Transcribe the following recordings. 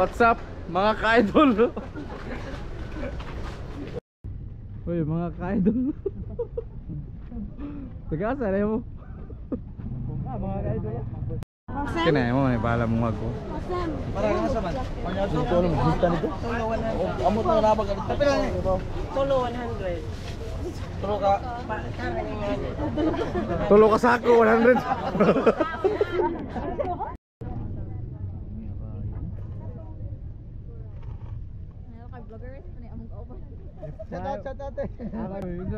What's up mga ka-idol? Uy mga ka-idol. Tagasa na mo. Mga ka-idol. Kinain mo, may bala mong ako. Parang nasa man. Ito anong gusto nito? Amot na nabag. Tulo 100. Tulo ka sa ako, 100.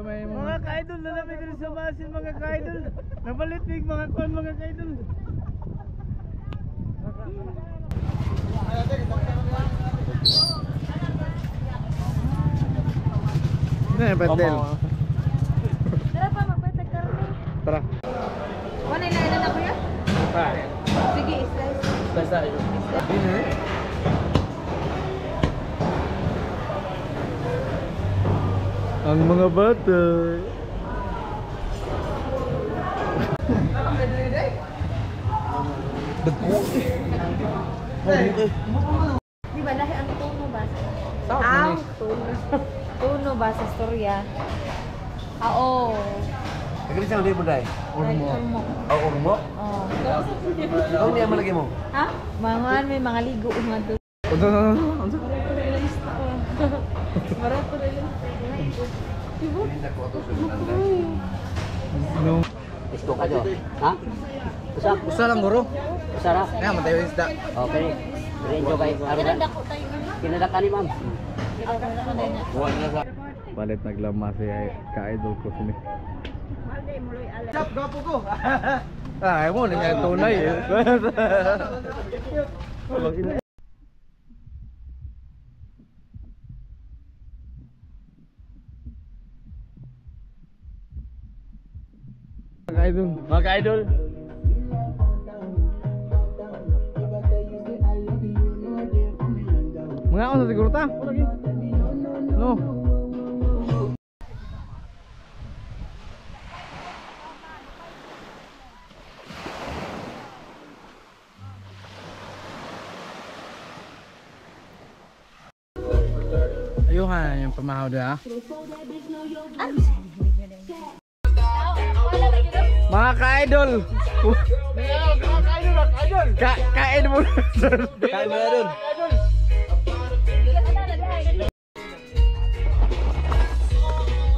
Mga ka-idol, nalamig rin sa masin mga ka-idol. Nabalitig mga kon mga ka-idol. Ano yung pandel? Tara pa, magpatag karne. Tara. Wala na na ko ya? Sige, slice. Basta yun. Ang mga bata. Di ba lahi ang tono ba? Ang tono. Tono ba sa storya? Oo. Kagani sa ulit mo dahil? Urmo. Urmo? Oh. Ano niya malagay mo? Ha? Mga may mga ligo mga to. Marato na lang. No. Isko ka dyan? Ha? Usa lang guro. Sarap? Kaya matay yung isda. Okay. Rinjo kayo. Kinadako tayo. Kinadaka ni ma'am. Palit naglama si ka-idol ko sini. Chap, gapo ko! Ayaw mo, nangyay tunay eh. Mga ka-idol. Mga ako sa siguro ta? No. Ayuhan yung pamahaw doon. Mga ka-idol. Kain mo. Kain mo na dun.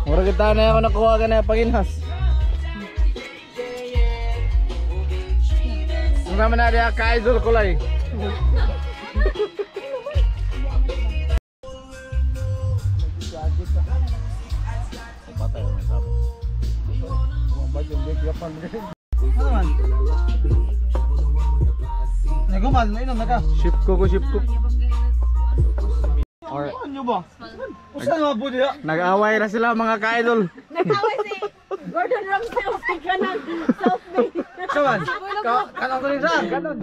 Mura kita na ako nakuha ka na paginhas. Ang naman na rin ka-idol ko lang. Ano man? Nagumal, nainom na ka. Ship ko. Or Ano nyo ba? Usan mga po niya? nag-away na sila mga ka-idol. Nagtawag si Gordon Ramsay o si Kanang South Bay. Saman? Kanang ko rin saan? Kanang.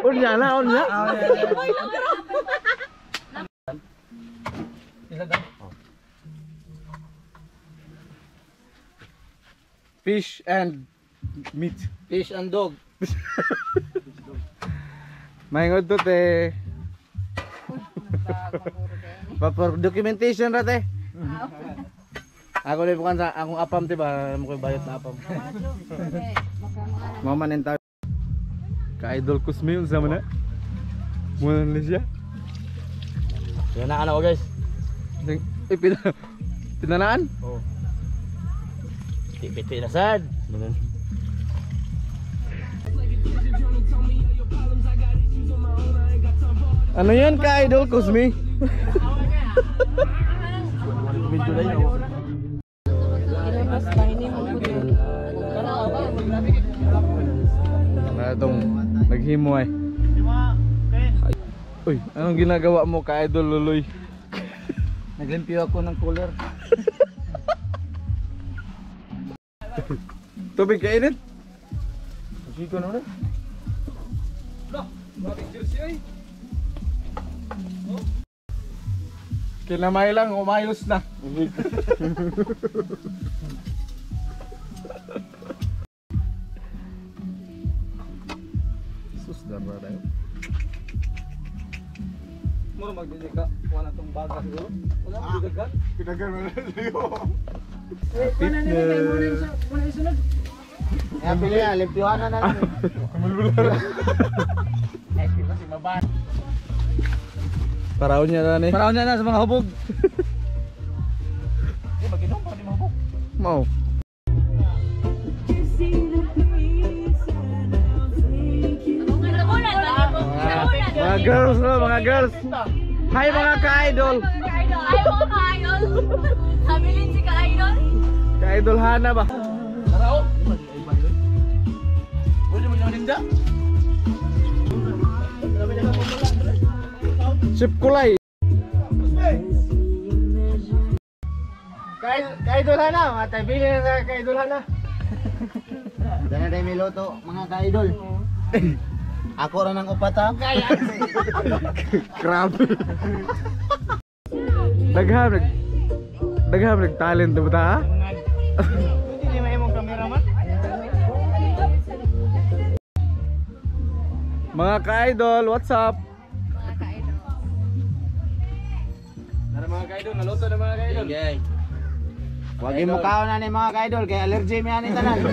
Unya na. Isa daw? Fish and meat. Fish and dog. Mahingod to te. For documentation ra te. Ako din bukan sa akong apam te ba mo koy bayot na apam. Mama nen ta. Ka-idol ko smail sa mana. Muna na siya. Yan na ano guys. Pinanaan? Oo. Piti na sad. Ano yan ka-idol Kusmi? Medyo na yun. Ilabas ba ini mo po din? Itong naghimo ay. Uy, anong ginagawa mo ka-idol Luloy? Naglimpyo ako ng cooler. Tubig kainit? Siko na ulit. Kinamay lang, umayos na. Sus, darba tayo. magdidika. Wala tong baga siguro. Wala magdidikan. Pinagal mo na sa'yo. Muna isunod. Kaya pili yan, limpyuhan na lang. Paraon niya na ni. Paraon niya na sa mga hubog. Mau. Mga girls no, mga girls. Hi mga ka-idol. Ay, mga ka-idol. Habilin si ka-idol. Ka-idol Hana ba? Tara oh. Pwede mo naman ninda. Sip kulay. Ka-idol Hana, mga taibili na sa ka-idol Hana. Dana tayo may loto, mga ka-idol. Ako rin ang upata. Grabe. Dagham nag-talent ba ta? Hindi may mong cameraman. Mga ka-idol, what's up? Tara mga ka-idol, naluto na mga ka-idol. Huwag mo kaon na ni mga ka-idol, kaya allergy mo yan tanan.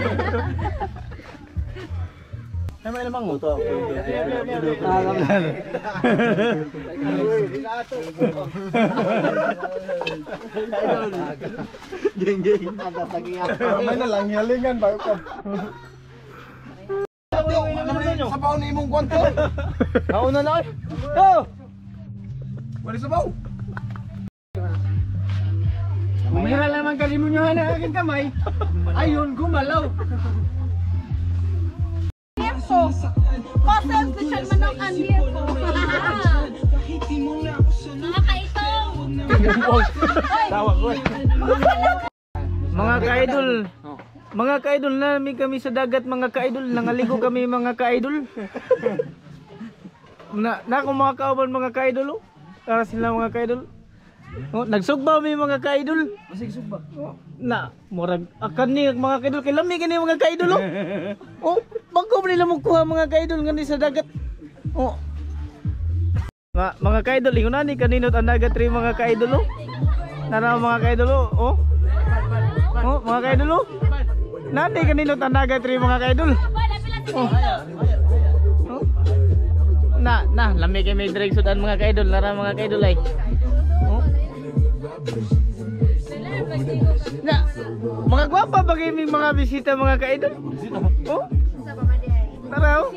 Ay may lamang mo to. Geng-geng. Ada lagi ako. May nalang hilingan ba ko. Sabaw na imong kwanto. Nauna na oy. Go. Wala sabaw. Umira naman kalimunyohan ang aking kamay. Ayun, gumalaw. Concentrate manok ang dear ko. Mga kaitong. Tawag ko. Mga ka-idol. Mga ka-idol, namin kami sa dagat mga ka-idol. Nangaligo kami mga ka-idol. Na kung mga kauban mga ka-idol oh. Para sila mga ka-idol. Oh, nagsugba mi mga ka-idol. Masig sugba. Oh, na murag akan ni mga ka-idol kay lami kani mga ka-idol oh. Oh, bago nila mo kuha mga ka-idol ngani sa dagat. Oh. Mga ka-idol, ingon ni kaninot ang dagat ri mga ka-idol oh. Nara mga ka-idol oh. Oh. Oh, mga ka-idol oh. Nani kaninot ang dagat ri mga ka-idol. Oh. Oh. Na, lami kay may direct sudan mga ka-idol, nara mga ka-idol ay. Oh. Na, mga gwapa ba kayo may mga bisita mga ka-idol? Oh? Tara oh.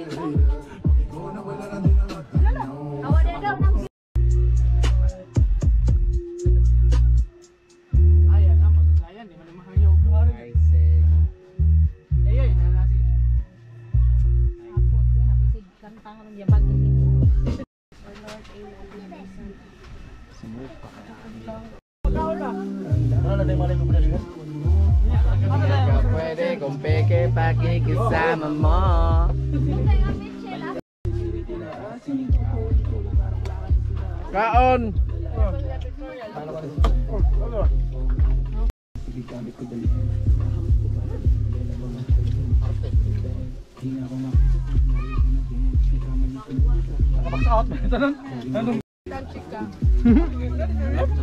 Pwede kung peke pakikisama mo. Kaon. Nakapagsaot ba ito nun? Anong?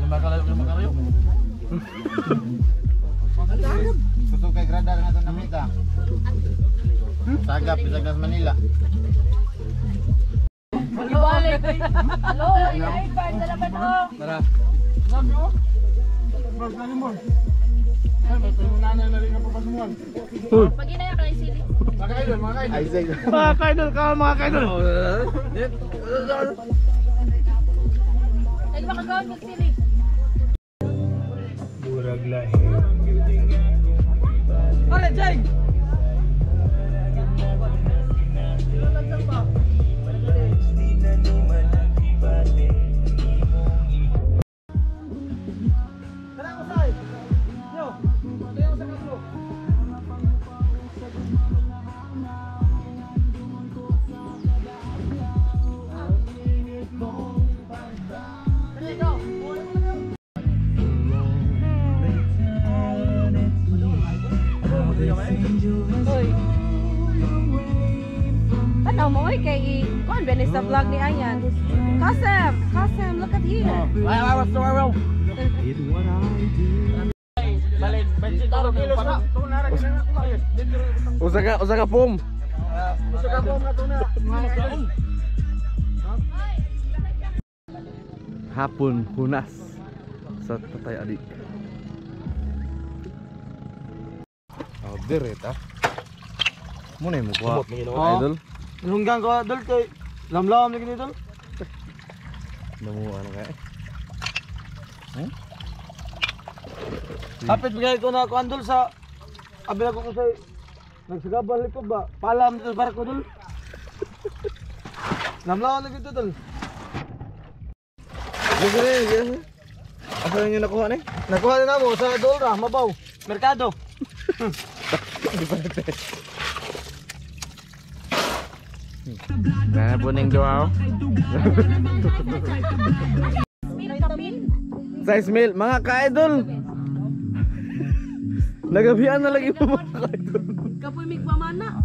Lumakalayo. Tutok kay gradar nga ito namita. Sagap, isag na sa Manila. Ibalik. Hello, i-invite na naman oh. Tara. Pag-inaya ka na isili. Mga ka-idol, mga ka-idol. Mga ka-idol, kaon mga ka-idol. Ay, makagawin magsili. Alright, Jay! Tanaw mo oy kay kuan benes sa vlog ni Ayan. Kasem, look at here. Usa ka pum. Hapon hunas sa Tatay Adik. Order eta. Muna mo kuha. Idol. Lunggang ko dol kay lamlam lagi dol. Namu ano kay? Hapit bigay ko na kuan dol sa abila ko say nagsagabal ko ba? Palam dol barko dol. Lamlam lagi dol. Sige. Asa niyo nakuha ni? Nakuha na mo sa Dolra, Mabaw, Merkado. Na puning duwa. Size meal, mga ka-idol. Nagabihan na lagi po mga ka-idol. Kapoy migpamana.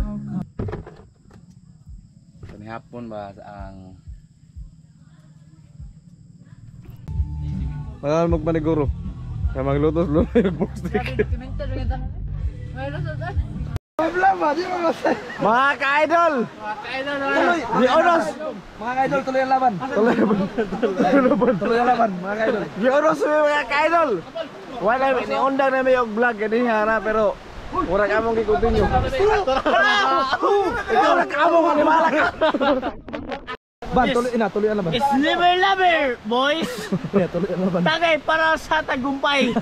Hapon ba ang Magal magpaniguro. Kaya maglutos lo yung bookstick. Mga ka-idol! Di oras! Mga idol, tuloy ang laban. Tuloy ang laban, mga ka-idol. Di oras mga ka-idol! Wala, iniundang na may yung vlog kanina hara pero mura ka mong ikutin nyo. Ikaw na ka mong animala ka! Ban, tuloy ang laban. It's never lover, boys. Yeah, tuloy ang laban. Tagay para sa tagumpay.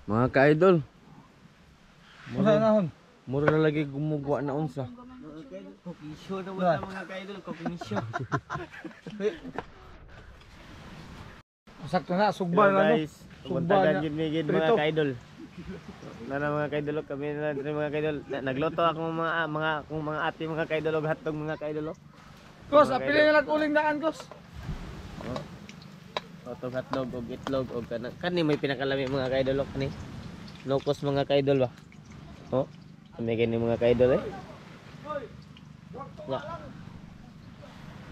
Mga ka-idol, Masa nahon? mura na lagi gumugwa na unsa. Kokisyo na wala mga ka-idol, kokisyo. Sakto na, sugba na no. Guys, pumuntagan yun migid mga ka-idol. Na mga ka-idol, kami na rin mga ka-idol. Nagluto akong mga ate mga ka-idol og hotdog mga ka-idol. Kos, apili na nag-uling daan, Kos. Otong hotdog og itlog og kani may pinakalami mga ka-idol kani. Nokos mga ka-idol ba. Oh, may kani mga ka-idol eh. Nga.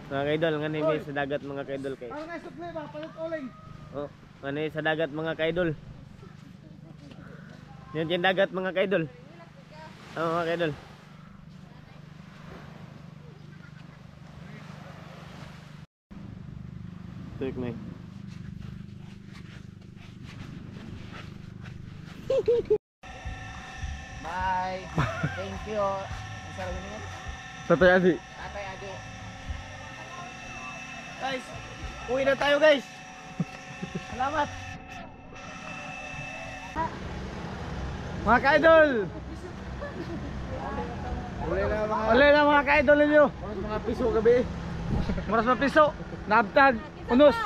Mga ka-idol ngani may sa dagat mga ka-idol kay. Ano na sukli ba, palit uling. Oh, ngani sa dagat mga ka-idol. Yun yung dagat mga ka-idol. Mga ka-idol. Tuik na Bye. Thank you. Ang sarap niyan. Tatay Adi. Tatay Adi. Guys, uwi na tayo guys. Salamat. Mga ka-idol. Uli na mga ka-idol ninyo. Mga piso gabi. Maras mga piso. Nabtag. Unos.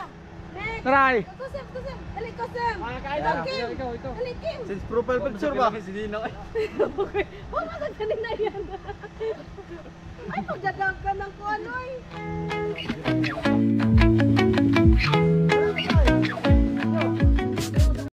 Taray. Kusem. Dali kusem. Mga ka-idol. Ikaw. Dali Kim. Since profile picture ba? Okay. Huwag mo sa kanina yan. Ay, pagdadag ka ng kuanoy.